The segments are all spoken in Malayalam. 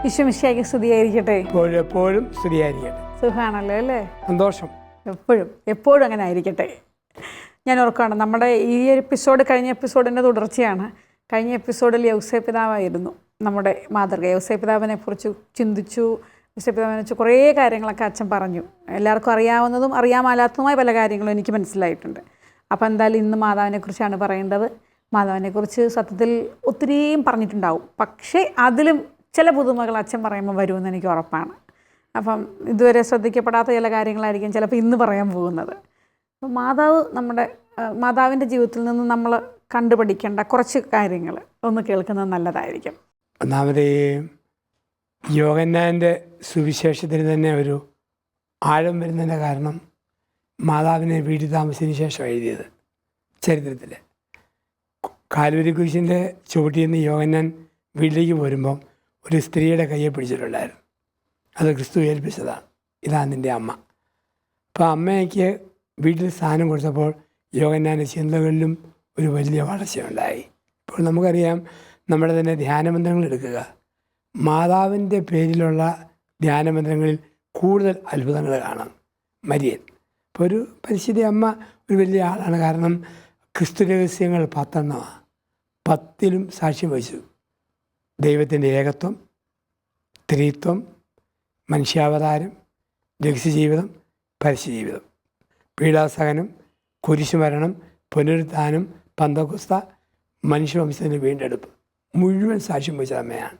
ഈശോമിശിഹായ്ക്ക് സ്തുതിയായിരിക്കട്ടെ. എപ്പോഴും സ്തുതിയായിരിക്കട്ടെ. സുഖമാണല്ലോ അല്ലേ? സന്തോഷം. എപ്പോഴും അങ്ങനെ ആയിരിക്കട്ടെ. ഞാൻ ഓർക്കുകയാണ്, നമ്മുടെ ഈ എപ്പിസോഡ് കഴിഞ്ഞ എപ്പിസോഡിൻ്റെ തുടർച്ചയാണ്. കഴിഞ്ഞ എപ്പിസോഡിൽ യൗസേ പിതാവായിരുന്നു നമ്മുടെ മാതൃക. യൗസേ പിതാവിനെ കുറിച്ച് ചിന്തിച്ചു. യൗസേ പിതാവിനെ കുറിച്ച് കുറേ കാര്യങ്ങളൊക്കെ അച്ഛൻ പറഞ്ഞു. എല്ലാവർക്കും അറിയാവുന്നതും അറിയാമല്ലാത്തതുമായ പല കാര്യങ്ങളും എനിക്ക് മനസ്സിലായിട്ടുണ്ട്. അപ്പോൾ എന്തായാലും ഇന്ന് മാതാവിനെക്കുറിച്ചാണ് പറയേണ്ടത്. മാതാവിനെക്കുറിച്ച് സത്യത്തിൽ ഒത്തിരിയും പറഞ്ഞിട്ടുണ്ടാവും, പക്ഷേ അതിലും ചില പുതുമകൾ അച്ഛൻ പറയുമ്പോൾ വരുമെന്ന് എനിക്ക് ഉറപ്പാണ്. അപ്പം ഇതുവരെ ശ്രദ്ധിക്കപ്പെടാത്ത ചില കാര്യങ്ങളായിരിക്കും ചിലപ്പോൾ ഇന്ന് പറയാൻ പോകുന്നത്. അപ്പം മാതാവിൻ്റെ ജീവിതത്തിൽ നിന്ന് നമ്മൾ കണ്ടുപഠിക്കേണ്ട കുറച്ച് കാര്യങ്ങൾ ഒന്ന് കേൾക്കുന്നത് നല്ലതായിരിക്കും. ഒന്നാമത് യോഹന്നാൻ്റെ സുവിശേഷത്തിന് തന്നെ ഒരു ആഴം വരുന്നതിൻ്റെ കാരണം മാതാവിനെ വീട്ടിൽ താമസിച്ചതിന് ശേഷം എഴുതിയത്. ചരിത്രത്തിൽ കാൽവരി കുരിശിൻ്റെ ചുവട്ടിൽ നിന്ന് യോഹന്നാൻ വീട്ടിലേക്ക് പോരുമ്പം ഒരു സ്ത്രീയുടെ കയ്യെ പിടിച്ചിട്ടുണ്ടായിരുന്നു. അത് ക്രിസ്തു ഏൽപ്പിച്ചതാണ്. ഇതാണ് നിൻ്റെ അമ്മ. അപ്പോൾ അമ്മയ്ക്ക് വീട്ടിൽ സ്ഥാനം കൊടുത്തപ്പോൾ യോഹന്നാൻ്റെ ചിന്തകളിലും ഒരു വലിയ വളർച്ചയുണ്ടായി. ഇപ്പോൾ നമുക്കറിയാം, നമ്മുടെ തന്നെ ധ്യാനമന്ത്രങ്ങൾ എടുക്കുക. മാതാവിൻ്റെ പേരിലുള്ള ധ്യാനമന്ത്രങ്ങളിൽ കൂടുതൽ അത്ഭുതങ്ങൾ കാണാം. മരിയൻ ഇപ്പോൾ ഒരു പരിശുദ്ധ അമ്മ ഒരു വലിയ ആളാണ്. കാരണം ക്രിസ്തു രഹസ്യങ്ങൾ 10 10ലും സാക്ഷ്യം വഹിച്ചു. ദൈവത്തിൻ്റെ ഏകത്വം, ത്രിത്വം, മനുഷ്യാവതാരം, രഹസ്യജീവിതം, പരസ്യജീവിതം, പീഡാസഹനം, കുരിശുമരണം, പുനരുത്ഥാനം, പന്തക്കുസ്ത, മനുഷ്യവംശത്തിൻ്റെ വീണ്ടെടുപ്പ് മുഴുവൻ സാക്ഷ്യം വഹിച്ച അമ്മയാണ്.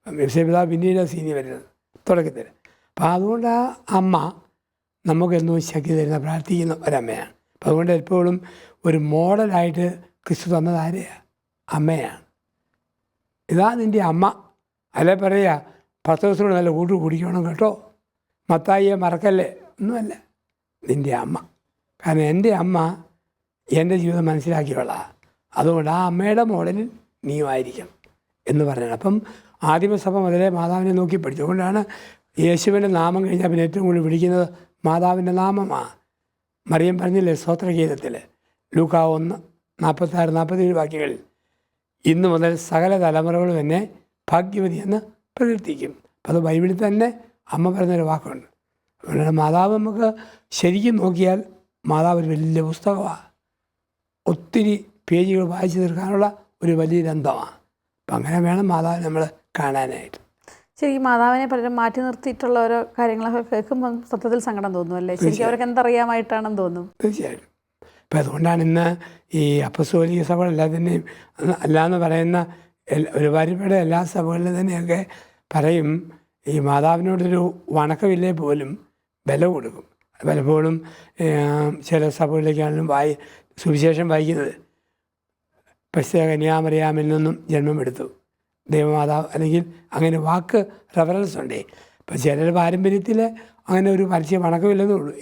യൗസേ പിതാവ് പിന്നീട് സീനി വരുന്നത് തുടക്കത്തിൽ. അപ്പോൾ അതുകൊണ്ട് ആ അമ്മ നമുക്കെന്നും ശക്തി തരുന്ന പ്രാർത്ഥിക്കുന്ന ഒരമ്മയാണ്. അപ്പോൾ അതുകൊണ്ട് എപ്പോഴും ഒരു മോഡലായിട്ട് ക്രിസ്തു തന്നത് ആരെയാണ്? അമ്മയാണ്. ഇതാ നിൻ്റെ അമ്മ. അല്ലെ പറയുക 10 ദിവസത്തോട് നല്ല കൂട്ട് കുടിക്കണം കേട്ടോ, മത്തായിയെ മറക്കല്ലേ, ഒന്നുമല്ല, നിൻ്റെ അമ്മ. കാരണം എൻ്റെ അമ്മ എൻ്റെ ജീവിതം മനസ്സിലാക്കിയോളാം. അതുകൊണ്ട് ആ അമ്മയുടെ മോഡലിൽ നീയുമായിരിക്കും എന്ന് പറയണം. അപ്പം ആദിമസഭ മുതലേ മാതാവിനെ നോക്കി പഠിച്ചു. അതുകൊണ്ടാണ് യേശുവിൻ്റെ നാമം കഴിഞ്ഞാൽ പിന്നെ ഏറ്റവും കൂടുതൽ വിളിക്കുന്നത് മാതാവിൻ്റെ നാമമാണ്. മറിയം പറഞ്ഞില്ലേ സ്തോത്രഗീതത്തിൽ, ലൂക്കാ 1:46-47 വാക്യങ്ങളിൽ, ഇന്നു മുതൽ സകല തലമുറകളും എന്നെ ഭാഗ്യവതി എന്ന് പ്രകീർത്തിക്കും. അപ്പോൾ അത് ബൈബിളിൽ തന്നെ അമ്മ പറഞ്ഞൊരു വാക്കുണ്ട്. അതുകൊണ്ട് മാതാവ് നമുക്ക് ശരിക്കും നോക്കിയാൽ മാതാവ് ഒരു വലിയ പുസ്തകമാണ്. ഒത്തിരി പേജുകൾ വായിച്ചു തീർക്കാനുള്ള ഒരു വലിയ ഗ്രന്ഥമാണ്. അപ്പം അങ്ങനെ വേണം മാതാവിനെ നമ്മൾ കാണാനായിട്ട്. ശരിക്കും മാതാവിനെ പലരും മാറ്റി നിർത്തിയിട്ടുള്ള ഓരോ കാര്യങ്ങളൊക്കെ കേൾക്കുമ്പോൾ സത്യത്തിൽ സങ്കടം തോന്നുമല്ലേ? ശരിക്കും അവർക്ക് എന്തറിയാമായിട്ടാണെന്ന് തോന്നും. തീർച്ചയായിട്ടും. അപ്പം അതുകൊണ്ടാണ് ഇന്ന് ഈ അപ്പസ്തോലിക സഭകൾ എല്ലാത്തിൻ്റെയും അല്ലാന്ന് പറയുന്ന ഒരുപാട് എല്ലാ സഭകളിലും തന്നെയൊക്കെ പറയും, ഈ മാതാവിനോടൊരു വണക്കമില്ലേ പോലും വില കൊടുക്കും. പലപ്പോഴും ചില സഭകളിലേക്കാണെങ്കിലും സുവിശേഷം വായിക്കുന്നത് പരിശുദ്ധ കന്യാമറിയാമിൽ നിന്നും ജന്മമെടുത്തു ദൈവമാതാവ്, അല്ലെങ്കിൽ അങ്ങനെ വാക്ക് റെഫറൻസ് ഉണ്ടേ. ഇപ്പം ചിലർ പാരമ്പര്യത്തിൽ അങ്ങനെ ഒരു പരസ്യ വണക്കമില്ലെന്നുള്ളൂ.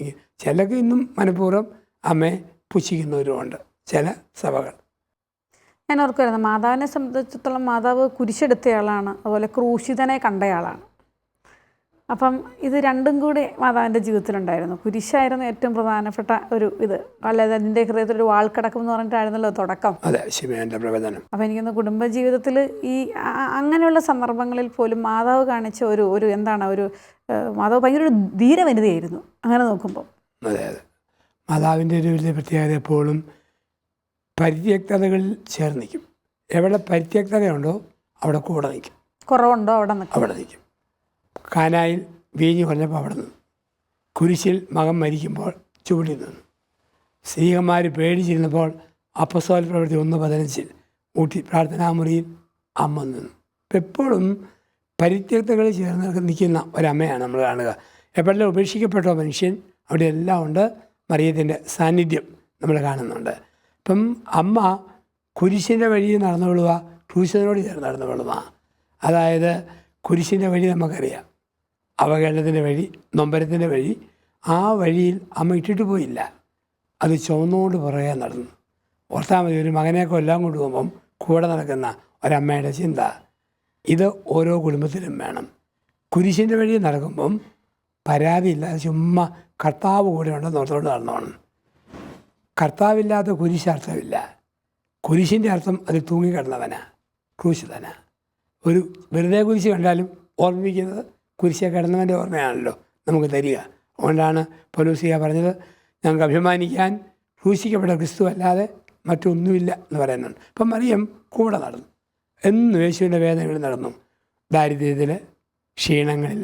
ചിലർക്ക് ഇന്നും മനഃപൂർവ്വം അമ്മയെ പുച്ഛിക്കുന്നവരുമുണ്ട് ചില സഭകൾ. ഞാൻ ഓർക്കുമായിരുന്നു, മാതാവിനെ സംബന്ധിച്ചിടത്തോളം മാതാവ് കുരിശെടുത്തയാളാണ്, അതുപോലെ ക്രൂശിതനെ കണ്ടയാളാണ്. അപ്പം ഇത് രണ്ടും കൂടി മാതാവിൻ്റെ ജീവിതത്തിലുണ്ടായിരുന്നു. കുരിശായിരുന്നു ഏറ്റവും പ്രധാനപ്പെട്ട ഒരു ഇത്. അല്ലാതെ അതിൻ്റെ ഹൃദയത്തിലൊരു വാൾക്കടക്കം എന്ന് പറഞ്ഞിട്ടായിരുന്നല്ലോ തുടക്കം. അതെ, ശിവൻ്റെ പ്രവചനം. അപ്പം എനിക്കൊന്ന് കുടുംബജീവിതത്തിൽ ഈ അങ്ങനെയുള്ള സന്ദർഭങ്ങളിൽ പോലും മാതാവ് കാണിച്ച ഒരു എന്താണ് ഒരു മാതാവ് ഭയങ്കര ഒരു ധീരവനിതയായിരുന്നു അങ്ങനെ നോക്കുമ്പോൾ. അതെ അതെ, മാതാവിൻ്റെ ഒരു വലിയ പ്രത്യേകത എപ്പോഴും പരിത്യക്തതകളിൽ ചേർന്ന് നിൽക്കും. എവിടെ പരിത്യക്തതയുണ്ടോ അവിടെ കൂടെ നിൽക്കും. കുറവുണ്ടോ അവിടെ നിൽക്കും. കാനായിൽ വീഞ്ഞ് കൊല്ലപ്പോൾ അവിടെ നിന്നു. കുരിശിൽ മകൻ മരിക്കുമ്പോൾ ചുവടി നിന്നു. സ്ത്രീകന്മാർ പേടിച്ചിരുന്നപ്പോൾ അപ്പസ്തോല പ്രവൃത്തി 1:15 ഊട്ടി പ്രാർത്ഥനാമുറിയിൽ അമ്മ നിന്നു. അപ്പം എപ്പോഴും പരിത്യക്തകളിൽ ചേർന്ന് നിൽക്കുന്ന ഒരമ്മയാണ് നമ്മൾ കാണുക. എപ്പോഴെല്ലാം ഉപേക്ഷിക്കപ്പെട്ടോ മനുഷ്യൻ, അവിടെ എല്ലാം ഉണ്ട് മറിയത്തിൻ്റെ സാന്നിധ്യം നമ്മൾ കാണുന്നുണ്ട്. അപ്പം അമ്മ കുരിശിൻ്റെ വഴി നടന്നുകൊള്ളുക, ക്രൂശിതനോട് ചേർന്ന് നടന്നുകൊള്ളുക. അതായത് കുരിശിൻ്റെ വഴി നമുക്കറിയാം, അവഹേളനത്തിൻ്റെ വഴി, നൊമ്പരത്തിൻ്റെ വഴി. ആ വഴിയിൽ അമ്മ ഇട്ടിട്ട് പോയില്ല, അത് ചുവന്നുകൊണ്ട് പുറകെ നടന്നു. ഓർത്താൽ മതി, ഒരു മകനെ കൊല്ലാൻ കൊണ്ടുപോകുമ്പം കൂടെ നടക്കുന്ന ഒരമ്മയുടെ ചിന്ത. ഇത് ഓരോ കുടുംബത്തിലും വേണം. കുരിശിൻ്റെ വഴി നടക്കുമ്പം പരാതിയില്ല, ചുമ്മാ കർത്താവ് കൂടെ ഉണ്ടെന്ന് ഓർത്തോണ്ട് നടന്നോണം. കർത്താവില്ലാത്ത കുരിശ് അർത്ഥമില്ല. കുരിശിൻ്റെ അർത്ഥം അത് തൂങ്ങിക്കിടന്നവനാ, ക്രൂശിതനാ. ഒരു വെറുതെ കുരിശ് കണ്ടാലും ഓർമ്മിക്കുന്നത് കുരിശെ കിടന്നവൻ്റെ ഓർമ്മയാണല്ലോ നമുക്ക് തരിക. അതുകൊണ്ടാണ് പൗലോസ്ലീഹ പറഞ്ഞത്, ഞങ്ങൾക്ക് അഭിമാനിക്കാൻ ക്രൂശിക്കപ്പെട്ട ക്രിസ്തു അല്ലാതെ മറ്റൊന്നുമില്ല എന്ന് പറയുന്നുണ്ട്. അപ്പം മറിയം കൂടെ നടന്നു, എന്നും യേശുവിൻ്റെ വേദനകളിൽ നടന്നു. ദാരിദ്ര്യത്തിൽ, ക്ഷീണങ്ങളിൽ,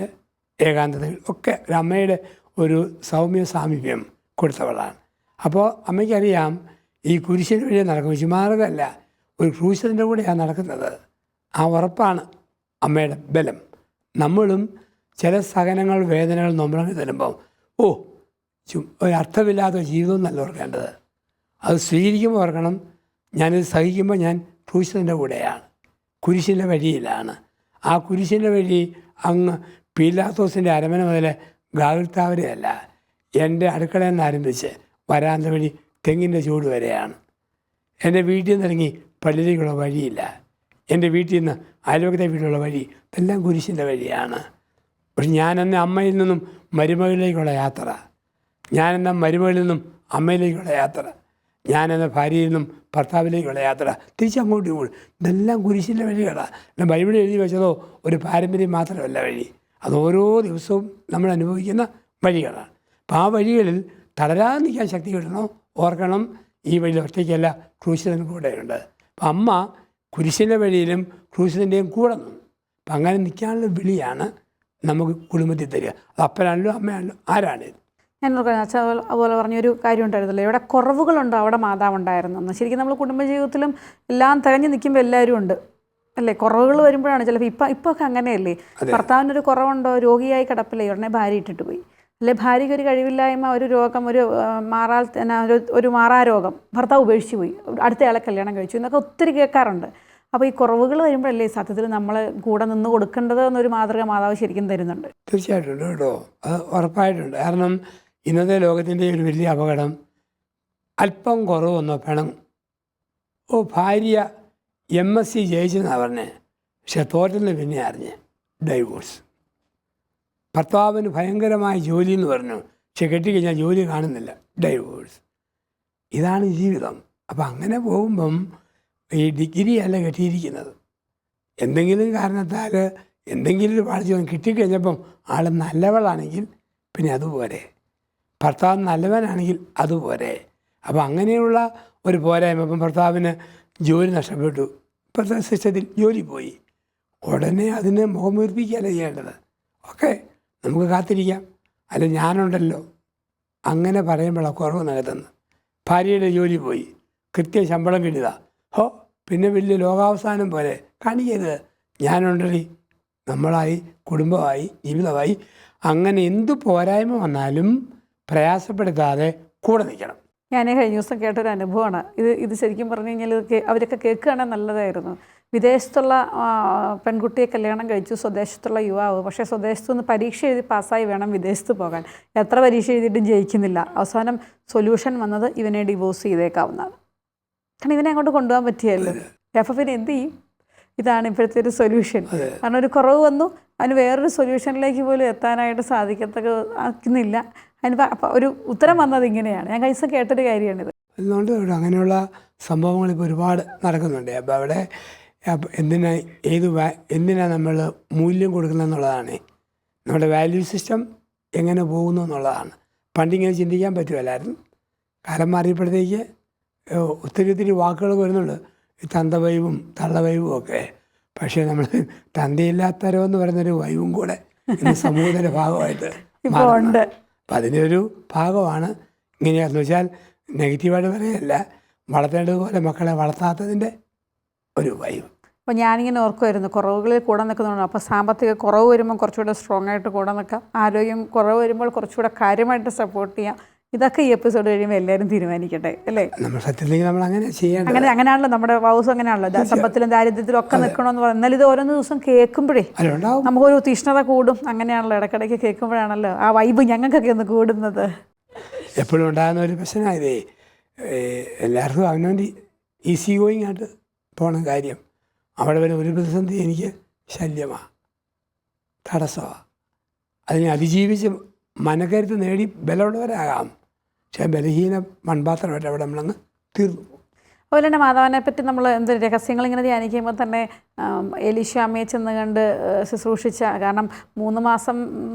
ഏകാന്തതയിൽ ഒക്കെ ഒരു അമ്മയുടെ ഒരു സൗമ്യ സാമീപ്യം കൊടുത്തവളാണ്. അപ്പോൾ അമ്മയ്ക്കറിയാം ഈ കുരിശിന് വഴി നടക്കും, ചുമാർഗമല്ല, ഒരു ക്രൂശത്തിൻ്റെ കൂടെയാണ് നടക്കുന്നത്. ആ ഉറപ്പാണ് അമ്മയുടെ ബലം. നമ്മളും ചില സഹനങ്ങൾ, വേദനകൾ നമ്മളെ തരുമ്പം ഒരു അർത്ഥമില്ലാത്ത ജീവിതം നല്ല ഓർക്കേണ്ടത്. അത് സ്വീകരിക്കുമ്പോൾ ഓർക്കണം, ഞാനിത് സഹിക്കുമ്പോൾ ഞാൻ ക്രൂശത്തിൻ്റെ കൂടെയാണ്, കുരിശിൻ്റെ വഴിയിലാണ്. ആ കുരിശിൻ്റെ വഴി അങ്ങ് പീലാത്തോസിൻ്റെ അരമന മുതൽ ഗാഗുൽത്താവരെയല്ല, എൻ്റെ അടുക്കളയിൽ നിന്ന് ആരംഭിച്ച് വരാന്ത വഴി തെങ്ങിൻ്റെ ചൂട് വരെയാണ്. എൻ്റെ വീട്ടിൽ നിന്ന് ഇറങ്ങി പള്ളിയിലേക്കുള്ള വഴിയില്ല, എൻ്റെ വീട്ടിൽ നിന്ന് അയൽവക്കത്തെ വീട്ടിലുള്ള വഴി, ഇതെല്ലാം കുരിശിൻ്റെ വഴിയാണ്. പക്ഷെ ഞാനെന്ന അമ്മയിൽ നിന്നും മരുമകളിലേക്കുള്ള യാത്ര, ഞാനെന്ന മരുമകളിൽ നിന്നും അമ്മയിലേക്കുള്ള യാത്ര, ഞാനെന്ന ഭാര്യയിൽ നിന്നും ഭർത്താവിലേക്കുള്ള യാത്ര, തിരിച്ചങ്ങോട്ടും ഇങ്ങോട്ടും, ഇതെല്ലാം കുരിശിൻ്റെ വഴികളാണ്. ബൈബിളിൽ എഴുതി വെച്ചതോ ഒരു പാരമ്പര്യം മാത്രമല്ല വഴി, അത് ഓരോ ദിവസവും നമ്മൾ അനുഭവിക്കുന്ന വഴികളാണ്. അപ്പം ആ വഴികളിൽ തളരാതെ നിൽക്കാൻ ശക്തി കിട്ടണോ ഓർക്കണം, ഈ വഴിയിൽ ഒറ്റയ്ക്കല്ല, ക്രൂശിതൻ കൂടെയുണ്ട്. അപ്പം അമ്മ കുരിശിൻ്റെ വഴിയിലും ക്രൂശിതൻ്റെയും കൂടെ നിന്നു. അപ്പം അങ്ങനെ നിൽക്കാനുള്ള വിളിയാണ് നമുക്ക് കുടുംബത്തിൽ തരിക. അത് അപ്പനാണല്ലോ അമ്മയാണല്ലോ ആരാണേലും. ഞാൻ അച്ഛൻ അതുപോലെ പറഞ്ഞൊരു കാര്യം ഉണ്ടായിരുന്നല്ലോ, ഇവിടെ കുറവുകളുണ്ടോ അവിടെ മാതാവ് ഉണ്ടായിരുന്നു. ശരിക്കും നമ്മൾ കുടുംബജീവിതത്തിലും എല്ലാം തികഞ്ഞ് നിൽക്കുമ്പോൾ എല്ലാവരും ഉണ്ട് അല്ലേ. കുറവുകൾ വരുമ്പോഴാണ് ചിലപ്പോൾ ഇപ്പോൾ ഒക്കെ അങ്ങനെയല്ലേ, ഭർത്താവിനൊരു കുറവുണ്ടോ, രോഗിയായി കിടപ്പില്ലേ, ഉടനെ ഭാര്യ ഇട്ടിട്ട് പോയി, അല്ലെ ഭാര്യയ്ക്ക് ഒരു കഴിവില്ലായ്മ, ഒരു രോഗം, ഒരു മാറാരോഗം, ഭർത്താവ് ഉപേക്ഷിച്ച് പോയി, അടുത്തയാളെ കല്യാണം കഴിച്ചു എന്നൊക്കെ ഒത്തിരി കേൾക്കാറുണ്ട്. അപ്പോൾ ഈ കുറവുകൾ വരുമ്പോഴല്ലേ സത്യത്തിൽ നമ്മൾ കൂടെ നിന്ന് കൊടുക്കേണ്ടത് എന്നൊരു മാതൃക മാതാവ് ശരിക്കും തരുന്നുണ്ട്. തീർച്ചയായിട്ടും ഉണ്ട് കേട്ടോ, അത് ഉറപ്പായിട്ടുണ്ട്. കാരണം ഇന്നത്തെ ലോകത്തിൻ്റെ ഒരു വലിയ അപകടം, അല്പം കുറവ് വന്നോ പിണങ്ങും. ഭാര്യ MSc ജയിച്ചെന്നാണ് പറഞ്ഞത്, പക്ഷെ തോറ്റെന്ന് പിന്നെ അറിഞ്ഞ് ഡൈവോഴ്സ്. ഭർത്താവിന് ഭയങ്കരമായ ജോലി എന്ന് പറഞ്ഞു, പക്ഷെ കെട്ടിക്കഴിഞ്ഞാൽ ജോലി കാണുന്നില്ല, ഡൈവോഴ്സ്. ഇതാണ് ജീവിതം. അപ്പം അങ്ങനെ പോകുമ്പം ഈ ഡിഗ്രി അല്ല കെട്ടിയിരിക്കുന്നത്, എന്തെങ്കിലും കാരണത്താൽ എന്തെങ്കിലും ഒരു പാഴ്ച കിട്ടിക്കഴിഞ്ഞപ്പം ആൾ നല്ലവളാണെങ്കിൽ പിന്നെ അതുപോലെ, ഭർത്താവ് നല്ലവനാണെങ്കിൽ അതുപോലെ. അപ്പം അങ്ങനെയുള്ള ഒരു പോരായ്മ. ഇപ്പം ഭർത്താവിന് ജോലി നഷ്ടപ്പെട്ടു, ഇപ്പോഴത്തെ സിസ്റ്റത്തിൽ ജോലി പോയി, ഉടനെ അതിന് മുഖം വീർപ്പിക്കുകയല്ല ചെയ്യേണ്ടത്. ഓക്കെ, നമുക്ക് കാത്തിരിക്കാം, അല്ല ഞാനുണ്ടല്ലോ, അങ്ങനെ പറയുമ്പോഴാണ് കുറവ് നികത്തുന്നത്. ഭാര്യയുടെ ജോലി പോയി, കൃത്യം ശമ്പളം കിട്ടിയതാ, പിന്നെ വലിയ ലോകാവസാനം പോലെ കാണിക്കരുത്. ഞാനുണ്ടല്ലേ, നമ്മളായി, കുടുംബമായി, ജീവിതമായി. അങ്ങനെ എന്തു പോരായ്മ വന്നാലും പ്രയാസപ്പെടുത്താതെ കൂടെ നിൽക്കണം. ഞാൻ കഴിഞ്ഞ ദിവസം കേട്ടൊരു അനുഭവമാണ് ഇത് ശരിക്കും പറഞ്ഞു കഴിഞ്ഞാൽ അവരൊക്കെ കേൾക്കുകയാണെങ്കിൽ നല്ലതായിരുന്നു. വിദേശത്തുള്ള പെൺകുട്ടിയെ കല്യാണം കഴിച്ചു, സ്വദേശത്തുള്ള യുവാവ്. പക്ഷേ സ്വദേശത്തു നിന്ന് പരീക്ഷ എഴുതി പാസ്സായി വേണം വിദേശത്ത് പോകാൻ. എത്ര പരീക്ഷ എഴുതിയിട്ടും ജയിക്കുന്നില്ല. അവസാനം സൊല്യൂഷൻ വന്നത് ഇവനെ ഡിവോഴ്സ് ചെയ്തേക്കാവുന്നതാണ്. കാരണം ഇവനെ അങ്ങോട്ട് കൊണ്ടുപോകാൻ പറ്റിയല്ലോ. അപ്പോൾ പിന്നെ എന്ത് ചെയ്യും? ഇതാണ് ഇപ്പോഴത്തെ ഒരു സൊല്യൂഷൻ. കാരണം ഒരു കുറവ് വന്നു, അതിന് വേറൊരു സൊല്യൂഷനിലേക്ക് പോലും എത്താനായിട്ട് സാധിക്കുന്നില്ല. അതിന് ഒരു ഉത്തരം വന്നത് ഇങ്ങനെയാണ്. ഞാൻ കഴിഞ്ഞ ദിവസം കേട്ടൊരു കാര്യമാണിത്. അതുകൊണ്ട് അങ്ങനെയുള്ള സംഭവങ്ങൾ ഇപ്പോൾ ഒരുപാട് നടക്കുന്നുണ്ട്. അപ്പോൾ അവിടെ എന്തിനാ നമ്മൾ മൂല്യം കൊടുക്കുന്നതെന്നുള്ളതാണ്. നമ്മുടെ വാല്യൂ സിസ്റ്റം എങ്ങനെ പോകുന്നു എന്നുള്ളതാണ്. പണ്ടിങ്ങനെ ചിന്തിക്കാൻ പറ്റുമല്ലായിരുന്നു. കാലം മാറിയപ്പോഴത്തേക്ക് ഒത്തിരി വാക്കുകൾ വരുന്നുണ്ട്, തന്തവൈവും തള്ളവൈവും ഒക്കെ. പക്ഷേ നമ്മൾ തന്തയില്ലാത്തരോ എന്ന് പറയുന്നൊരു വൈവും കൂടെ ഇന്ന് സമൂഹത്തിൻ്റെ ഭാഗമായിട്ട് മാറുന്നുണ്ട്. അപ്പം അതിനൊരു ഭാഗമാണ് ഇങ്ങനെയാണെന്ന് വെച്ചാൽ നെഗറ്റീവായിട്ട് പറയല്ല, വളർത്തേണ്ടതുപോലെ മക്കളെ വളർത്താത്തതിൻ്റെ ഒരു വൈവ്. അപ്പോൾ ഞാനിങ്ങനെ ഓർക്കുമായിരുന്നു, കുറവുകളിൽ കൂടെ നിൽക്കുന്നുണ്ട്. അപ്പോൾ സാമ്പത്തിക കുറവ് വരുമ്പോൾ കുറച്ചുകൂടെ സ്ട്രോങ് ആയിട്ട് കൂടെ നിൽക്കാം, ആരോഗ്യം കുറവ് വരുമ്പോൾ കുറച്ചുകൂടെ കാര്യമായിട്ട് സപ്പോർട്ട് ചെയ്യാം. ഇതൊക്കെ ഈ എപ്പിസോഡ് കഴിയുമ്പോൾ എല്ലാവരും തീരുമാനിക്കട്ടെ അല്ലേ. നമ്മൾ സത്യത്തിൽ നമ്മൾ അങ്ങനെ ചെയ്യണം. അങ്ങനെയാണല്ലോ നമ്മുടെ വൗസ്, അങ്ങനെയാണല്ലോ സമ്പത്തിലും ദാരിദ്ര്യത്തിലും ഒക്കെ നിൽക്കണമെന്ന് പറയുന്നത്. എന്നാൽ ഇത് ഓരോന്ന് ദിവസം കേൾക്കുമ്പോഴേ നമുക്കൊരു തീഷ്ണത കൂടും. അങ്ങനെയാണല്ലോ ഇടയ്ക്കിടയ്ക്ക് കേൾക്കുമ്പോഴാണല്ലോ ആ വൈബ് ഞങ്ങൾക്കൊക്കെ ഒന്ന് കൂടുന്നത്. എപ്പോഴും ഉണ്ടാകുന്ന ഒരു പ്രശ്നമായതേ, എല്ലാവർക്കും അവനവൻ്റെ ഈസി ഗോയിങ് ആയിട്ട് പോകണം കാര്യം. അവിടെ വരെ ഒരു പ്രതിസന്ധി എനിക്ക് ശല്യമാണ്, തടസ്സമാണ്. അതിനെ അതിജീവിച്ച് മനക്കരുത്ത് നേടി ബലമുള്ളവരാകാം, പക്ഷേ ബലഹീന മൺപാത്രമായിട്ട് അവിടെ നമ്മളങ്ങ് തീർന്നു. അതുപോലെ തന്നെ മാതാവിനെ പറ്റി നമ്മൾ എന്ത് രഹസ്യങ്ങൾ ഇങ്ങനെ ധ്യാനിക്കുമ്പോൾ തന്നെ എലീശ അമ്മയെ ചെന്ന് കണ്ട് ശുശ്രൂഷിച്ച, കാരണം 3 മാസം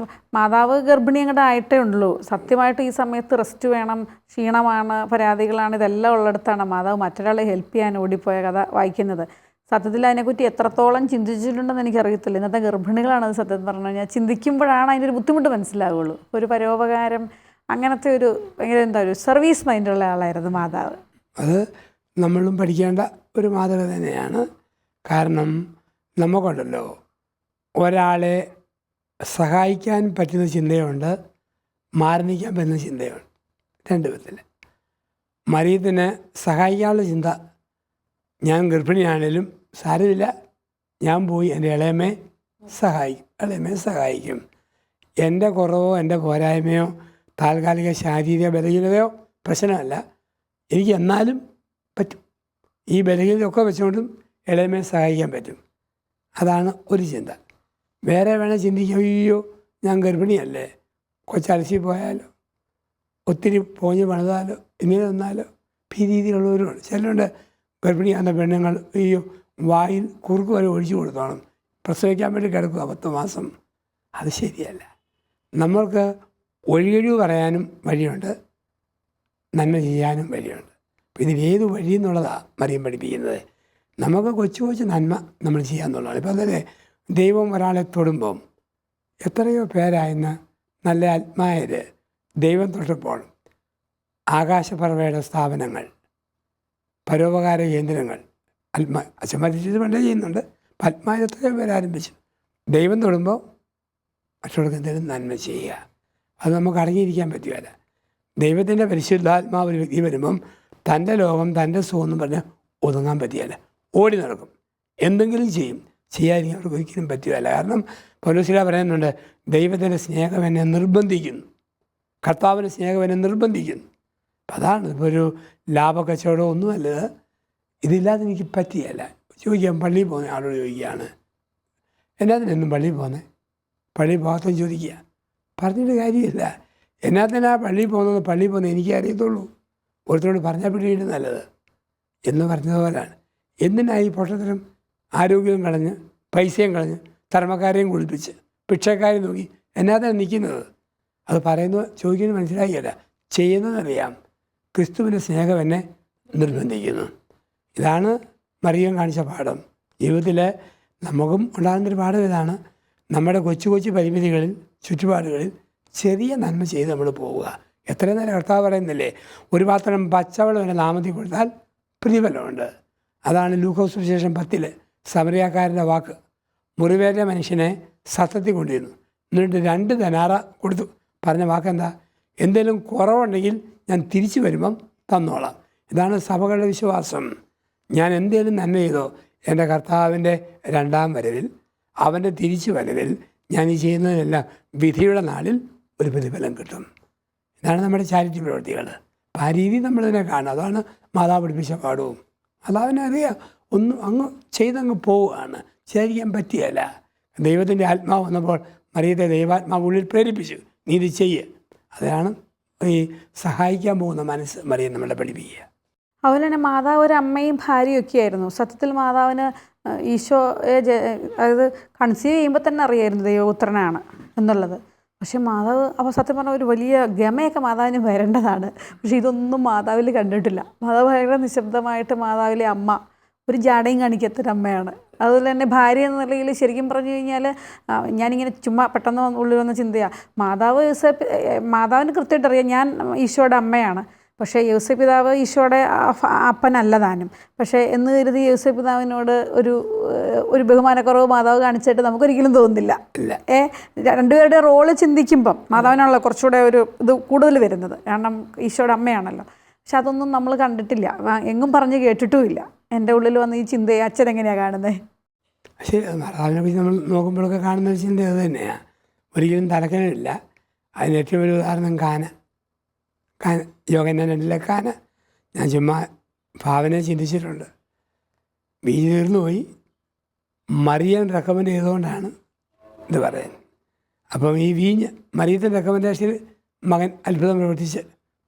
മാതാവ് ഗർഭിണി അങ്ങോട്ട് ആയിട്ടേ ഉള്ളൂ. സത്യമായിട്ട് ഈ സമയത്ത് റെസ്റ്റ് വേണം, ക്ഷീണമാണ്, പരാതികളാണ്, ഇതെല്ലാം ഉള്ളിടത്താണ് മാതാവ് മറ്റൊരാളെ ഹെൽപ്പ് ചെയ്യാൻ ഓടിപ്പോയ കഥ വായിക്കുന്നത്. സത്യത്തിൽ അതിനെക്കുറിച്ച് എത്രത്തോളം ചിന്തിച്ചിട്ടുണ്ടെന്ന് എനിക്കറിയത്തില്ല. ഇന്നത്തെ ഗർഭിണികളാണത് സത്യം പറഞ്ഞു കഴിഞ്ഞാൽ ചിന്തിക്കുമ്പോഴാണ് അതിൻ്റെ ഒരു ബുദ്ധിമുട്ട് മനസ്സിലാവുള്ളൂ. ഒരു പരോപകാരം, അങ്ങനത്തെ ഒരു ഭയങ്കര ഒരു സർവീസ് മൈൻഡുള്ള ആളായിരുന്നു മാതാവ്. അത് നമ്മളും പഠിക്കേണ്ട ഒരു മാതൃക തന്നെയാണ്. കാരണം നമുക്കുണ്ടല്ലോ ഒരാളെ സഹായിക്കാൻ പറ്റുന്ന ചിന്തയുണ്ട്, മാറി നിൽക്കാൻ പറ്റുന്ന ചിന്തയുണ്ട്. 2 വിധത്തിൽ. മറിയത്തിന് സഹായിക്കാനുള്ള ചിന്ത, ഞാൻ ഗർഭിണിയാണേലും സാരമില്ല, ഞാൻ പോയി എൻ്റെ ഇളയമ്മയെ സഹായിക്കും. എൻ്റെ കുറവോ എൻ്റെ പോരായ്മയോ താൽക്കാലിക ശാരീരിക ബലഹീനതയോ പ്രശ്നമല്ല, എനിക്ക് എന്നാലും പറ്റും. ഈ ബലഹീനതയൊക്കെ വെച്ചുകൊണ്ടും ഇളയമേ സഹായിക്കാൻ പറ്റും. അതാണ് ഒരു ചിന്ത. വേറെ വേണേൽ ചിന്തിക്കാം, അയ്യോ ഞാൻ ഗർഭിണിയല്ലേ, കൊച്ചലശി പോയാലോ, ഒത്തിരി പോഞ്ഞ് പണിതാലോ, ഇങ്ങനെ വന്നാലോ, ഈ രീതിയിലുള്ളവരുമാണ്. ചിലരുണ്ട് ഗർഭിണിയാകുന്ന പെണ്ണുങ്ങൾ അയ്യോ വായിൽ കുറുക്ക് വരെ ഒഴിച്ചു കൊടുത്തോണം, പ്രസവിക്കാൻ വേണ്ടി കിടക്കുക 10 മാസം. അത് ശരിയല്ല. നമ്മൾക്ക് ഒഴികഴിവ് പറയാനും വഴിയുണ്ട്, നന്മ ചെയ്യാനും വഴിയുണ്ട്. അപ്പോൾ ഇതിലേത് വഴി എന്നുള്ളതാണ് മറിയം പഠിപ്പിക്കുന്നത്. നമുക്ക് കൊച്ചു നന്മ നമ്മൾ ചെയ്യാമെന്നുള്ളതാണ്. ഇപ്പോൾ അതല്ലേ ദൈവം ഒരാളെ തൊടുമ്പം എത്രയോ പേരായെന്ന് നല്ല ആത്മായർ ദൈവം തൊട്ടപ്പോൾ ആകാശപറവയുടെ സ്ഥാപനങ്ങൾ, പരോപകാര കേന്ദ്രങ്ങൾ, അച്ഛന്മാരിച്ചത് പണ്ടേ ചെയ്യുന്നുണ്ട്. ആത്മായർ എത്രയോ പേര് ആരംഭിച്ചു. ദൈവം തൊടുമ്പോൾ മറ്റുള്ളവർക്ക് എന്തെങ്കിലും നന്മ ചെയ്യുക, അത് നമുക്ക് അടങ്ങിയിരിക്കാൻ പറ്റുകയില്ല. ദൈവത്തിൻ്റെ പരിശുദ്ധാത്മാവ് ഒരു വ്യക്തി വരുമ്പം തൻ്റെ ലോകം തൻ്റെ സുഖമെന്ന് പറഞ്ഞാൽ ഒതുങ്ങാൻ പറ്റുകയില്ല, ഓടി നടക്കും, എന്തെങ്കിലും ചെയ്യും. ചെയ്യാതിരിക്കാൻ അവർക്ക് ഒരിക്കലും പറ്റുകയില്ല. കാരണം പൗലോസ്ലീഹ പറയുന്നുണ്ട്, ദൈവത്തിൻ്റെ സ്നേഹം എന്നെ നിർബന്ധിക്കുന്നു, കർത്താവിൻ്റെ സ്നേഹം എന്നെ നിർബന്ധിക്കുന്നു. അപ്പം അതാണ്. ഇപ്പോൾ ഒരു ലാഭക്കച്ചവടം ഒന്നുമല്ലത്, ഇതില്ലാതെ എനിക്ക് പറ്റുകയില്ല. ചോദിക്കാം, പള്ളിയിൽ പോകുന്ന ആളോട് ചോദിക്കുകയാണ്, എന്നാത്തിനെന്നും പള്ളിയിൽ പോകുന്നത്, പള്ളിയിൽ പോകാത്ത ചോദിക്കുക, പറഞ്ഞിട്ട് കാര്യമില്ല. എന്നാത്തിനാ പള്ളിയിൽ പോകുന്നത് എനിക്കേ അറിയത്തുള്ളൂ, ഒരുത്തരോട് പറഞ്ഞാൽ പിടിയിട്ട് നല്ലത് എന്ന് പറഞ്ഞതുപോലെയാണ്. എന്തിനായി പൊട്ടത്തരം, ആരോഗ്യവും കളഞ്ഞ് പൈസയും കളഞ്ഞ് ധർമ്മക്കാരെയും കുളിപ്പിച്ച് ഭിക്ഷക്കാരെ നോക്കി എന്നാത്തിനാണ് നിൽക്കുന്നത്? അത് ചോദിക്കുന്നത് മനസ്സിലാക്കിയല്ല, ചെയ്യുന്നതറിയാം. ക്രിസ്തുവിൻ്റെ സ്നേഹം എന്നെ നിർബന്ധിക്കുന്നു. ഇതാണ് മറിയം കാണിച്ച പാഠം. ജീവിതത്തിൽ നമുക്കും ഉണ്ടാകുന്നൊരു പാഠം ഇതാണ്. നമ്മുടെ കൊച്ചു പരിമിതികളിൽ, ചുറ്റുപാടുകളിൽ ചെറിയ നന്മ ചെയ്ത് നമ്മൾ പോവുക. എത്രയും നേരം കർത്താവ് പറയുന്നില്ലേ, ഒരു പാത്രം പച്ചവെള്ളം എൻ്റെ നാമത്തിൽ കൊടുത്താൽ പ്രതിഫലമുണ്ട്. അതാണ് ലൂക്കോസ് സുവിശേഷം 10 സമറിയാക്കാരൻ്റെ വാക്ക്. മുറിവേറ്റ മനുഷ്യനെ സത്രത്തിൽ കൊണ്ടിരുന്നു, എന്നിട്ട് 2 ധനാറ കൊടുത്തു. പറഞ്ഞ വാക്കെന്താ? എന്തെങ്കിലും കുറവുണ്ടെങ്കിൽ ഞാൻ തിരിച്ചു വരുമ്പം തന്നോളാം. ഇതാണ് സഭകളുടെ വിശ്വാസം. ഞാൻ എന്തെങ്കിലും നന്മ ചെയ്തോ എൻ്റെ കർത്താവിൻ്റെ 2ാം വരവിൽ, അവൻ്റെ തിരിച്ചു വരവിൽ ഞാൻ ഈ ചെയ്യുന്നതിനെല്ലാം വിധിയുടെ നാളിൽ ഒരു പ്രതിഫലം കിട്ടും. ഇതാണ് നമ്മുടെ ചാരിറ്റി പ്രവൃത്തികൾ. അപ്പം ആ രീതി നമ്മളിതിനെ കാണുക. അതാണ് മാതാവ് പഠിപ്പിച്ച പാഠവും. മാതാവിനെ അറിയാം, ഒന്നും അങ്ങ് ചെയ്തങ്ങ് പോവുകയാണ്, ചെയ്യാതിരിക്കാൻ പറ്റുകയല്ല. ദൈവത്തിൻ്റെ ആത്മാവ് വന്നപ്പോൾ മറിയത്തെ ദൈവാത്മാവ് ഉള്ളിൽ പ്രേരിപ്പിച്ചു, നീ ഇത് ചെയ്യ്. അതാണ് ഈ സഹായിക്കാൻ പോകുന്ന മനസ്സ് മറിയം നമ്മളെ പഠിപ്പിക്കുക. അതുപോലെ തന്നെ മാതാവ് ഒരു അമ്മയും ഭാര്യയും ഒക്കെ ആയിരുന്നു. സത്യത്തിൽ മാതാവിന് ഈശോയെ അതായത് കൺസീവ് ചെയ്യുമ്പോൾ തന്നെ അറിയായിരുന്നു ദൈവപുത്രനാണ് എന്നുള്ളത്. പക്ഷെ മാതാവ് അപ്പോൾ സത്യം പറഞ്ഞാൽ ഒരു വലിയ ഗമയൊക്കെ മാതാവിന് വരേണ്ടതാണ്. പക്ഷെ ഇതൊന്നും മാതാവിൽ കണ്ടിട്ടില്ല. മാതാവ് ഭയങ്കര നിശബ്ദമായിട്ട് മാതാവിലെ അമ്മ, ഒരു ജാടയും കാണിക്കാത്തൊരമ്മയാണ്. അതുപോലെ തന്നെ ഭാര്യ എന്ന നിലയിൽ ശരിക്കും പറഞ്ഞു കഴിഞ്ഞാൽ ഞാനിങ്ങനെ ചുമ്മാ പെട്ടെന്ന് ഉള്ളിൽ വന്ന ചിന്തയാണ്, മാതാവിന് കൃത്യമായിട്ട് അറിയാം ഞാൻ ഈശോയുടെ അമ്മയാണ്. പക്ഷേ യോസേപ്പ് പിതാവ് ഈശോയുടെ അപ്പനല്ല താനും. പക്ഷേ എന്ന് കരുതി യോസേപ്പ് പിതാവിനോട് ഒരു ബഹുമാനക്കുറവ് മാതാവ് കാണിച്ചിട്ട് നമുക്കൊരിക്കലും തോന്നുന്നില്ല. രണ്ടുപേരുടെ റോള് ചിന്തിക്കുമ്പം മാതാവിനാണല്ലോ കുറച്ചുകൂടെ ഒരു ഇത് കൂടുതൽ വരുന്നത്, കാരണം ഈശോയുടെ അമ്മയാണല്ലോ. പക്ഷെ അതൊന്നും നമ്മൾ കണ്ടിട്ടില്ല, എങ്ങും പറഞ്ഞ് കേട്ടിട്ടുമില്ല. എൻ്റെ ഉള്ളിൽ വന്ന് ഈ ചിന്തയെ അച്ഛൻ എങ്ങനെയാണ് കാണുന്നത്? ശരി, മാതാവിനെക്കുറിച്ച് നമ്മൾ നോക്കുമ്പോഴൊക്കെ കാണുന്ന ഒരു ചിന്ത അത് തന്നെയാണ്. ഒരിക്കലും തലക്കനില്ല. അതിന് ഏറ്റവും ഒരു ഉദാഹരണം കാന യോഹന്നാൻ 2 കാന. ഞാൻ ചുമ്മാ ഭാവനയെ ചിന്തിച്ചിട്ടുണ്ട്. വീഞ്ഞ് തീർന്നു പോയി, മറിയം റെക്കമെൻഡ് ചെയ്തുകൊണ്ടാണ് ഇത് പറയുന്നത്. അപ്പം ഈ വീഞ്ഞ് മറിയത്തിൻ്റെ റെക്കമെൻഡേഷനിൽ മകൻ അത്ഭുതം പ്രവർത്തിച്ച്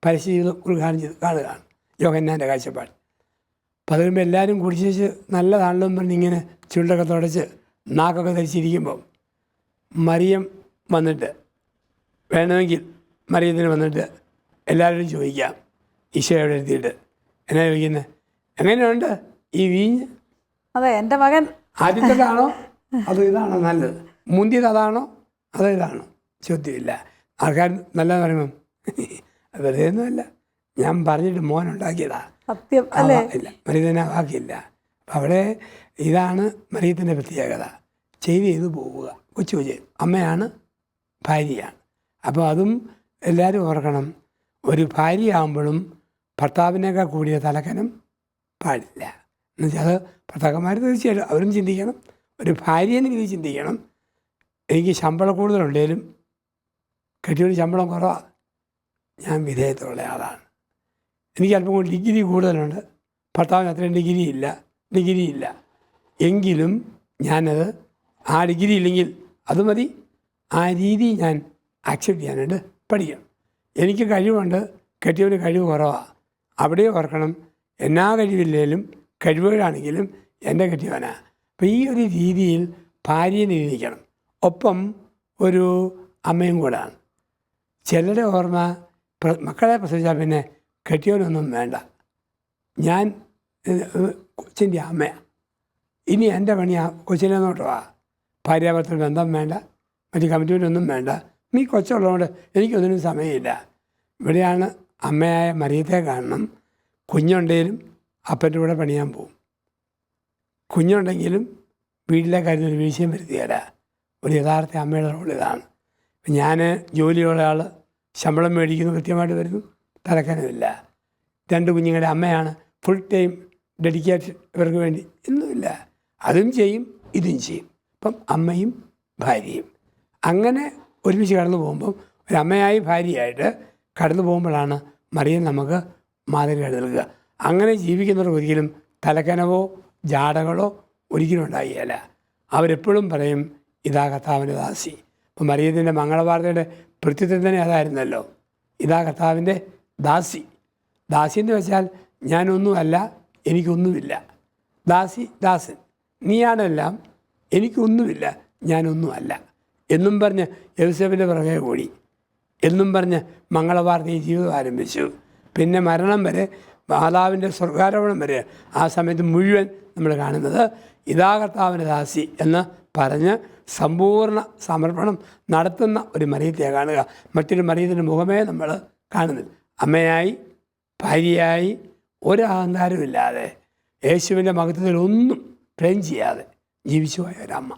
പരസ്യ ജീവിതം ഉദ്ഘാടനം ചെയ്ത് കാണുകയാണ് യോഹന്നാൻ്റെ കാഴ്ചപ്പാട്. അപ്പോൾ അത് കഴിയുമ്പോൾ എല്ലാവരും കുടിച്ച് നല്ലതാണല്ലോ എന്ന് പറഞ്ഞ് ഇങ്ങനെ ചുണ്ടൊക്കെ തുടച്ച് നാക്കൊക്കെ ധരിച്ചിരിക്കുമ്പം മറിയം വന്നിട്ട് വേണമെങ്കിൽ മറിയത്തിന് വന്നിട്ട് എല്ലാവരോടും ചോദിക്കാം, ഈശോ എവിടെ എത്തിയിട്ട് എന്നാ ചോദിക്കുന്നത്, എങ്ങനെയുണ്ട് ഈ വീഞ്ഞ്? അതെ, എൻ്റെ മകൻ ആദ്യത്തേതാണോ അതോ ഇതാണോ നല്ലത്, മുന്തിയത് അതാണോ അതോ ഇതാണോ? ചോദ്യമില്ല. ആൾക്കാർ നല്ലതെന്ന് പറയുമ്പം വെറുതെ ഒന്നുമല്ല, ഞാൻ പറഞ്ഞിട്ട് മോനുണ്ടാക്കിയതാ, സത്യം അല്ലേ? ഇല്ല, മറിയത്തിനെ ആക്കിയില്ല. അപ്പം അവിടെ ഇതാണ് മറിയത്തിൻ്റെ പ്രത്യേകത. ചെയ്ത് പോവുക. കൊച്ചു അമ്മയാണ്, ഭാര്യയാണ്. അപ്പോൾ അതും എല്ലാവരും ഓർക്കണം. ഒരു ഭാര്യയാകുമ്പോഴും ഭർത്താവിനേക്കാൾ കൂടിയ തലക്കനം പാടില്ല. എന്നുവെച്ചാൽ അത് ഭർത്താക്കന്മാർ തീർച്ചയായിട്ടും അവരും ചിന്തിക്കണം. ഒരു ഭാര്യയെന്ന രീതിയിൽ ചിന്തിക്കണം. എനിക്ക് ശമ്പളം കൂടുതലുണ്ടെങ്കിലും കെട്ടിയൊരു ശമ്പളം കുറവാണ്, ഞാൻ വിധേയത്തുള്ള ആളാണ്. എനിക്ക് അല്പം കൂടി ഡിഗ്രി കൂടുതലുണ്ട്, ഭർത്താവിന് അത്രയും ഡിഗ്രി ഇല്ല എങ്കിലും ഞാനത് ആ ഡിഗ്രി ഇല്ലെങ്കിൽ അത് മതി, ആ രീതി ഞാൻ ആക്സെപ്റ്റ് ചെയ്യാനായിട്ട് പഠിക്കണം. എനിക്ക് കഴിവുണ്ട്, കെട്ടിയവന് കഴിവ് കുറവാണ്. അവിടെ ഓർക്കണം, എന്നാ കഴിവില്ലെങ്കിലും കഴിവുകളാണെങ്കിലും എൻ്റെ കെട്ടിയവനാണ്. അപ്പോൾ ഈ ഒരു രീതിയിൽ ഭാര്യയെ നിരീക്ഷിക്കണം. ഒപ്പം ഒരു അമ്മയും കൂടാണ്. ചിലരുടെ ഓർമ്മ മക്കളെ പ്രസവിച്ചാൽ പിന്നെ കെട്ടിയവനൊന്നും വേണ്ട, ഞാൻ കൊച്ചിൻ്റെ അമ്മയാണ്, ഇനി എൻ്റെ പണിയാ കൊച്ചിനെ നോട്ടമാണ്, ഭാര്യാഭർത്തൃ ബന്ധം വേണ്ട, മറ്റ് കമ്മിറ്റ്മെൻറ്റൊന്നും വേണ്ട, നീ കൊച്ചുള്ളതുകൊണ്ട് എനിക്കൊന്നിനും സമയമില്ല. ഇവിടെയാണ് അമ്മയായ മറിയത്തെ കാണണം. കുഞ്ഞുണ്ടെങ്കിലും അപ്പൻ്റെ കൂടെ പണിയാൻ പോവും. കുഞ്ഞുണ്ടെങ്കിലും വീട്ടിലെ കാര്യത്തിൽ ഒരു വീഴ്ചയും വരുത്തിയല്ല. ഒരു യഥാർത്ഥ അമ്മയുടെ റോൾ ഇതാണ്. ഞാൻ ജോലിയുള്ള ആൾ, ശമ്പളം മേടിക്കുന്നു, കൃത്യമായിട്ട് വരുന്നു, തലക്കനമില്ല. 2 കുഞ്ഞുങ്ങളുടെ അമ്മയാണ്, ഫുൾ ടൈം ഡെഡിക്കേറ്റഡ് ഇവർക്ക് വേണ്ടി ഒന്നുമില്ല. അതും ചെയ്യും ഇതും ചെയ്യും. അപ്പം അമ്മയും ഭാര്യയും അങ്ങനെ ഒരുമിച്ച് കടന്നു പോകുമ്പം ഒരമ്മയായി ഭാര്യയായിട്ട് കടന്നു പോകുമ്പോഴാണ് മറിയം നമുക്ക് മാതൃകയായിട്ട് നൽകുക. അങ്ങനെ ജീവിക്കുന്നവർക്ക് ഒരിക്കലും തലക്കനവോ ജാടകളോ ഒരിക്കലും ഉണ്ടാകുകയില്ല. അവരെപ്പോഴും പറയും, ഇതാ കർത്താവിൻ്റെ ദാസി. അപ്പം മറിയത്തിൻ്റെ മംഗളവാർത്തയുടെ പ്രത്യുത്തരം തന്നെ അതായിരുന്നല്ലോ, ഇതാ കർത്താവിൻ്റെ ദാസി. ദാസി എന്ന് വെച്ചാൽ ഞാനൊന്നുമല്ല, എനിക്കൊന്നുമില്ല. ദാസി, ദാസൻ, നീയാണെല്ലാം, എനിക്കൊന്നുമില്ല, ഞാനൊന്നുമല്ല എന്നും പറഞ്ഞ് യൗസേപ്പിൻ്റെ പുറകെ കൂടി, എന്നും പറഞ്ഞ് മംഗളവാർത്തയിൽ ജീവിതം ആരംഭിച്ചു. പിന്നെ മരണം വരെ, മാതാവിൻ്റെ സ്വർഗാരോപണം വരെ, ആ സമയത്ത് മുഴുവൻ നമ്മൾ കാണുന്നത് ഇതാ കർത്താവിൻ്റെ ദാസി എന്ന് പറഞ്ഞ് സമ്പൂർണ്ണ സമർപ്പണം നടത്തുന്ന ഒരു മറിയത്തെ കാണുക. മറ്റൊരു മറിയത്തിൻ്റെ മുഖമേ നമ്മൾ കാണുന്നില്ല. അമ്മയായി, ഭാര്യയായി, ഒരു അഹങ്കാരമില്ലാതെ, യേശുവിൻ്റെ മഹത്വത്തിലൊന്നും പ്ലെയിൻ ചെയ്യാതെ ജീവിച്ചു പോയ ഒരമ്മ.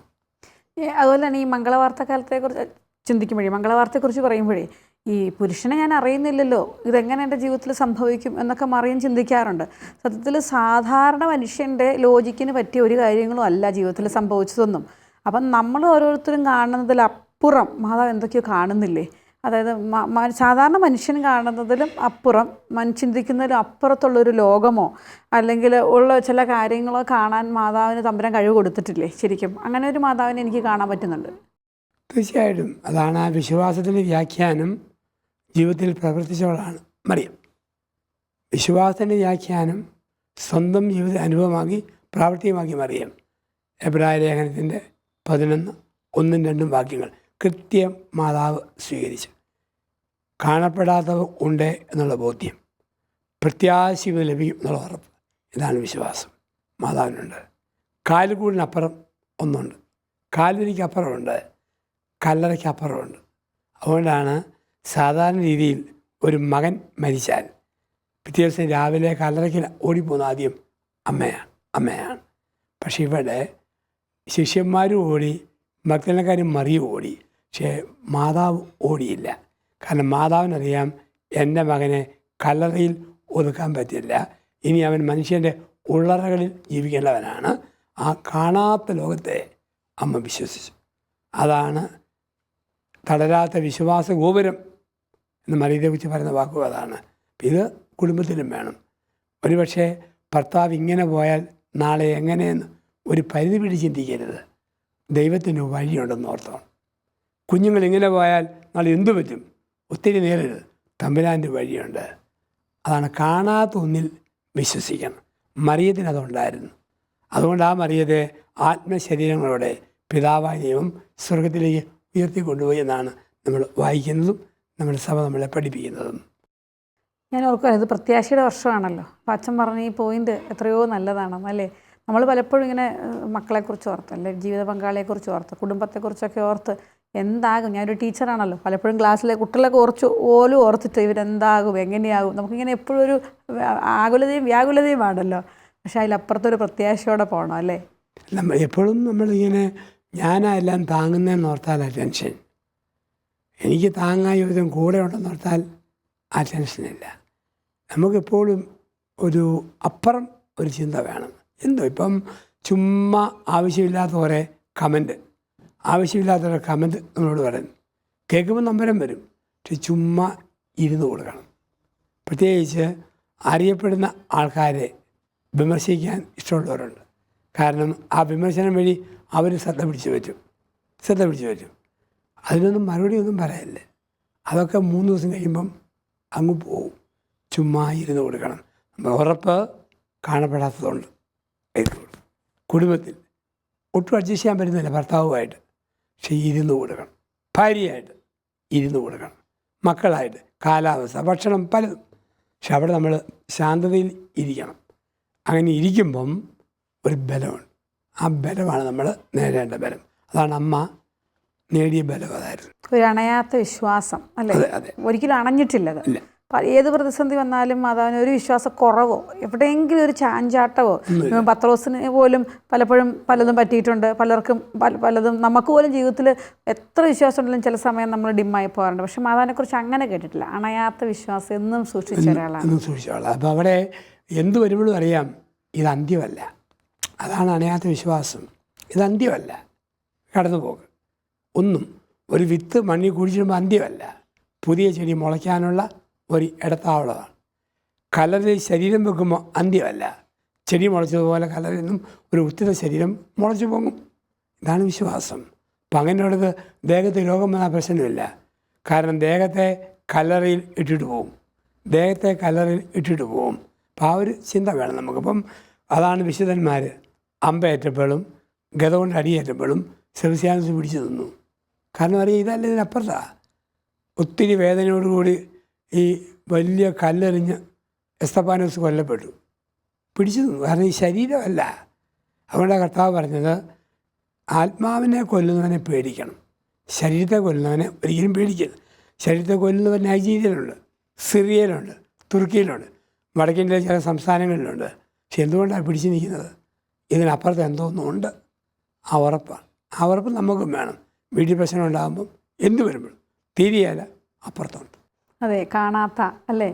അതുപോലെ തന്നെ ഈ മംഗളവാർത്തക്കാലത്തെക്കുറിച്ച് ചിന്തിക്കുമ്പോഴേ, മംഗളവാർത്തയെക്കുറിച്ച് പറയുമ്പോഴേ, ഈ പുരുഷനെ ഞാൻ അറിയുന്നില്ലല്ലോ, ഇതെങ്ങനെ എൻ്റെ ജീവിതത്തിൽ സംഭവിക്കും എന്നൊക്കെ മറിയം ചിന്തിക്കാറുണ്ട്. സത്യത്തിൽ സാധാരണ മനുഷ്യൻ്റെ ലോജിക്കിന് പറ്റിയ ഒരു കാര്യങ്ങളും അല്ല ജീവിതത്തിൽ സംഭവിച്ചതൊന്നും. അപ്പം നമ്മൾ ഓരോരുത്തരും കാണുന്നതിലപ്പുറം മാതാവ് എന്തൊക്കെയോ കാണുന്നില്ലേ? അതായത് സാധാരണ മനുഷ്യൻ കാണുന്നതിലും അപ്പുറം, ചിന്തിക്കുന്നതിലും അപ്പുറത്തുള്ളൊരു ലോകമോ അല്ലെങ്കിൽ ഉള്ള ചില കാര്യങ്ങളോ കാണാൻ മാതാവിന് തമ്പുരാൻ കഴിവ് കൊടുത്തിട്ടില്ലേ? ശരിക്കും അങ്ങനെ ഒരു മാതാവിനെ എനിക്ക് കാണാൻ പറ്റുന്നുണ്ട്. തീർച്ചയായിട്ടും അതാണ് ആ വിശ്വാസത്തിൻ്റെ വ്യാഖ്യാനം ജീവിതത്തിൽ പ്രവർത്തിച്ചവളാണ് മറിയം. വിശ്വാസത്തിൻ്റെ വ്യാഖ്യാനം സ്വന്തം ജീവിത അനുഭവമാക്കി പ്രാവർത്തികമാക്കി മറിയം. എബ്രായ ലേഖനത്തിൻ്റെ 11, 1, 2 വാക്യങ്ങൾ കൃത്യം മാതാവ് സ്വീകരിച്ചു. കാണപ്പെടാത്തവ ഉണ്ട് എന്നുള്ള ബോധ്യം, പ്രത്യാശ ലഭിക്കും എന്നുള്ള ഉറപ്പ്, ഇതാണ് വിശ്വാസം മാതാവിനുണ്ട്. കാലുകൂടിനപ്പുറം ഒന്നുണ്ട്, കാൽവരിക്കപ്പുറമുണ്ട്, കല്ലറയ്ക്കപ്പുറമുണ്ട്. അതുകൊണ്ടാണ് സാധാരണ രീതിയിൽ ഒരു മകൻ മരിച്ചാൽ പിറ്റേ ദിവസം രാവിലെ കല്ലറയ്ക്ക് ഓടിപ്പോകുന്ന ആദ്യം അമ്മയാണ്. പക്ഷെ ഇവിടെ ശിഷ്യന്മാരും ഓടി, ഭക്തനക്കാരും മറിയും ഓടി, പക്ഷേ മാതാവ് ഓടിയില്ല. കാരണം മാതാവിനറിയാം, എൻ്റെ മകനെ കല്ലറയിൽ ഒതുക്കാൻ പറ്റില്ല, ഇനി അവൻ മനുഷ്യൻ്റെ ഉള്ളറകളിൽ ജീവിക്കേണ്ടവനാണ്. ആ കാണാത്ത ലോകത്തെ അമ്മ വിശ്വസിച്ചു. അതാണ് തളരാത്ത വിശ്വാസ ഗോപുരം എന്ന് മറിയത്തെക്കുറിച്ച് പറയുന്ന വാക്കുകൾ അതാണ്. ഇത് കുടുംബത്തിലും വേണം. ഒരുപക്ഷെ ഭർത്താവ് ഇങ്ങനെ പോയാൽ നാളെ എങ്ങനെയെന്ന് ഒരു പരിധി പിടി ചിന്തിക്കരുത്. ദൈവത്തിന് വഴിയുണ്ടെന്ന് ഓർത്തോണം. കുഞ്ഞുങ്ങൾ ഇങ്ങനെ പോയാൽ നാളെ എന്തു പറ്റും? ഒത്തിരി നേരരുത്, തമ്പുരാൻ്റെ വഴിയുണ്ട്. അതാണ് കാണാത്ത ഒന്നിൽ വിശ്വസിക്കണം. മറിയത്തിന് അതുണ്ടായിരുന്നു. അതുകൊണ്ട് ആ മറിയത്തെ ആത്മശരീരങ്ങളോടെ പിതാവായ ദൈവം സ്വർഗത്തിലേക്ക് ഉയർത്തിക്കൊണ്ടുപോയി എന്നാണ് നമ്മൾ വായിക്കുന്നതും നമ്മുടെ സഭ നമ്മളെ പഠിപ്പിക്കുന്നതും. ഞാൻ ഓർക്കുക ഇത് പ്രത്യാശയുടെ വർഷമാണല്ലോ. അപ്പം അച്ഛൻ പറഞ്ഞ ഈ പോയിന്റ് എത്രയോ നല്ലതാണ് അല്ലേ. നമ്മൾ പലപ്പോഴും ഇങ്ങനെ മക്കളെക്കുറിച്ച് ഓർത്ത്, അല്ലെ ജീവിത പങ്കാളിയെക്കുറിച്ച് ഓർത്ത്, കുടുംബത്തെക്കുറിച്ചൊക്കെ ഓർത്ത് എന്താകും. ഞാനൊരു ടീച്ചറാണല്ലോ, പലപ്പോഴും ക്ലാസ്സിലെ കുട്ടികളൊക്കെ ഓലും ഓർത്തിട്ട് ഇവരെന്താകും, എങ്ങനെയാകും. നമുക്കിങ്ങനെ എപ്പോഴും ഒരു ആകുലതയും വ്യാകുലതയുമാണല്ലോ. പക്ഷെ അതിലപ്പുറത്തൊരു പ്രത്യാശയോടെ പോകണം അല്ലേ. എപ്പോഴും നമ്മളിങ്ങനെ ഞാനാ എല്ലാം താങ്ങുന്നതെന്ന് ഓർത്താൽ ആ ടെൻഷൻ, എനിക്ക് താങ്ങാൻ ഒരുതും കൂടെ ഉണ്ടെന്ന് ഓർത്താൽ ആ ടെൻഷനില്ല. നമുക്കെപ്പോഴും ഒരു അപ്പുറം ഒരു ചിന്ത വേണം. എന്തോ ഇപ്പം ചുമ്മാ ആവശ്യമില്ലാത്ത കുറേ കമൻറ്റ്, ആവശ്യമില്ലാത്ത കമൻറ്റ് നമ്മളോട് പറയുന്നു, കേൾക്കുമ്പോൾ നമ്പരം വരും. പക്ഷെ ചുമ്മാ ഇരുന്ന് കൊടുക്കണം. പ്രത്യേകിച്ച് അറിയപ്പെടുന്ന ആൾക്കാരെ വിമർശിക്കാൻ ഇഷ്ടമുള്ളവരുണ്ട്. കാരണം ആ വിമർശനം വഴി അവർ ശ്രദ്ധ പിടിച്ചു പറ്റും. അതിനൊന്നും മറുപടി ഒന്നും പറയല്ലേ. അതൊക്കെ 3 ദിവസം കഴിയുമ്പം അങ്ങ് പോവും. ചുമ്മാ ഇരുന്ന് കൊടുക്കണം. ഉറപ്പ് കാണപ്പെടാത്തതുകൊണ്ട് കുടുംബത്തിൽ ഒട്ടും അഡ്ജസ്റ്റ് ചെയ്യാൻ പറ്റുന്നില്ല ഭർത്താവുമായിട്ട്. പക്ഷേ ഇരുന്ന് കൊടുക്കണം. ഭാര്യയായിട്ട് ഇരുന്ന് കൊടുക്കണം. മക്കളായിട്ട്, കാലാവസ്ഥ, ഭക്ഷണം, പലതും. പക്ഷെ അവിടെ നമ്മൾ ശാന്തതയിൽ ഇരിക്കണം. അങ്ങനെ ഇരിക്കുമ്പം ഒരു ബലമുണ്ട്. ആ ബലമാണ് നമ്മൾ നേടേണ്ട ബലം. അതാണ് അമ്മ നേടിയ ബലം. അതായിരുന്നു ഒരു അണയാത്ത വിശ്വാസം അല്ലേ. അതെ. ഒരിക്കലും അണഞ്ഞിട്ടില്ലത്. ഏത് പ്രതിസന്ധി വന്നാലും അതാണ് ഒരു വിശ്വാസക്കുറവോ എവിടെയെങ്കിലും ഒരു ചാഞ്ചാട്ടവോ. പത്രോസിന് പോലും പലപ്പോഴും പലതും പറ്റിയിട്ടുണ്ട്. പലർക്കും പലതും നമുക്ക് പോലും ജീവിതത്തിൽ എത്ര വിശ്വാസം ഉണ്ടെങ്കിലും ചില സമയം നമ്മൾ ഡിമ്മായി പോകാറുണ്ട്. പക്ഷെ മാതാവിനെക്കുറിച്ച് അങ്ങനെ കേട്ടിട്ടില്ല. അണയാത്ത വിശ്വാസം എന്നും സൂക്ഷിച്ച ഒരാളാണ്. അപ്പോൾ അവിടെ എന്ത് വരുമ്പോഴും അറിയാം ഇത് അന്ത്യമല്ല. അതാണ് അണയാത്ത വിശ്വാസം. ഇത് അന്ത്യമല്ല, കടന്നുപോക്ക്. ഒന്നും ഒരു വിത്ത് മണ്ണിൽ കുഴിച്ചിടുമ്പോൾ അന്ത്യമല്ല, പുതിയ ചെടി മുളയ്ക്കാനുള്ള ഒരു ഇടത്താവളമാണ്. കലറിൽ ശരീരം വെക്കുമ്പോൾ അന്ത്യമല്ല, ചെടി മുളച്ചതുപോലെ കലറിൽ നിന്നും ഒരു ഉത്തിത ശരീരം മുളച്ചു പോകും. ഇതാണ് വിശ്വാസം. അപ്പം അങ്ങനെയുള്ളത് ദേഹത്ത് രോഗം വന്നാൽ പ്രശ്നമില്ല. കാരണം ദേഹത്തെ കലറിൽ ഇട്ടിട്ട് പോകും. അപ്പം ആ ഒരു ചിന്ത വേണം നമുക്കിപ്പം. അതാണ് വിശുദ്ധന്മാർ അമ്പേറ്റപ്പോഴും ഗത കൊണ്ട് അടിയേറ്റപ്പോഴും സെബസ്ത്യാനോസ് പിടിച്ചു നിന്നു. കാരണം അറിയാം ഇതല്ല ഇതിനപ്പുറത്താണ്. ഒത്തിരി വേദനയോടുകൂടി ഈ വലിയ കല്ലെറിഞ്ഞ് എസ്തപ്പാനോസ് കൊല്ലപ്പെട്ടു. പിടിച്ചു നിന്നു. കാരണം ഈ ശരീരമല്ല. അതുകൊണ്ടാണ് കർത്താവ് പറഞ്ഞത് ആത്മാവിനെ കൊല്ലുന്നവനെ പേടിക്കണം, ശരീരത്തെ കൊല്ലുന്നവനെ ഒരിക്കലും പേടിക്കരുത്. ശരീരത്തെ കൊല്ലുന്നവൻ നൈജീരിയയിലുണ്ട്, സിറിയയിലുണ്ട്, തുർക്കിയിലുണ്ട്, വടക്കിൻ്റെ ചില സംസ്ഥാനങ്ങളിലുണ്ട്. പക്ഷെ എന്തുകൊണ്ടാണ് പിടിച്ചു നിൽക്കുന്നത്? ഇതിനപ്പുറത്ത് എന്തോന്നുണ്ട്. ആ ഉറപ്പാണ്. ആ ഉറപ്പ് നമുക്കും വേണം. വീട്ടിൽ പ്രശ്നം ഉണ്ടാകുമ്പം എന്ത് വരുമ്പോഴും തീരെയല്ല, അപ്പുറത്തുണ്ട്. അതെ, കാണാത്ത അല്ലേ,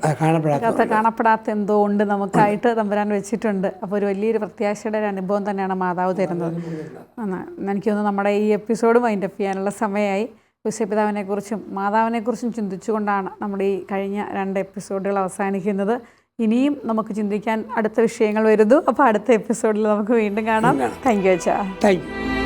കാണപ്പെടാത്ത എന്തോ ഉണ്ട് നമുക്കായിട്ട് തമ്പുരാൻ വെച്ചിട്ടുണ്ട്. അപ്പോൾ ഒരു വലിയൊരു പ്രത്യാശയുടെ ഒരു അനുഭവം തന്നെയാണ് മാതാവ് തരുന്നത്. എനിക്ക് തോന്നുന്നു നമ്മുടെ ഈ എപ്പിസോഡ് വൈൻഡപ്പ് ചെയ്യാനുള്ള സമയമായി. ഔസേപ്പിതാവിനെക്കുറിച്ചും മാതാവിനെക്കുറിച്ചും ചിന്തിച്ചുകൊണ്ടാണ് നമ്മുടെ ഈ കഴിഞ്ഞ 2 എപ്പിസോഡുകൾ അവസാനിക്കുന്നത്. ഇനിയും നമുക്ക് ചിന്തിക്കാൻ അടുത്ത വിഷയങ്ങൾ വരുന്നു. അപ്പോൾ അടുത്ത എപ്പിസോഡിൽ നമുക്ക് വീണ്ടും കാണാം. താങ്ക് യു അച്ഛാ. Thank you.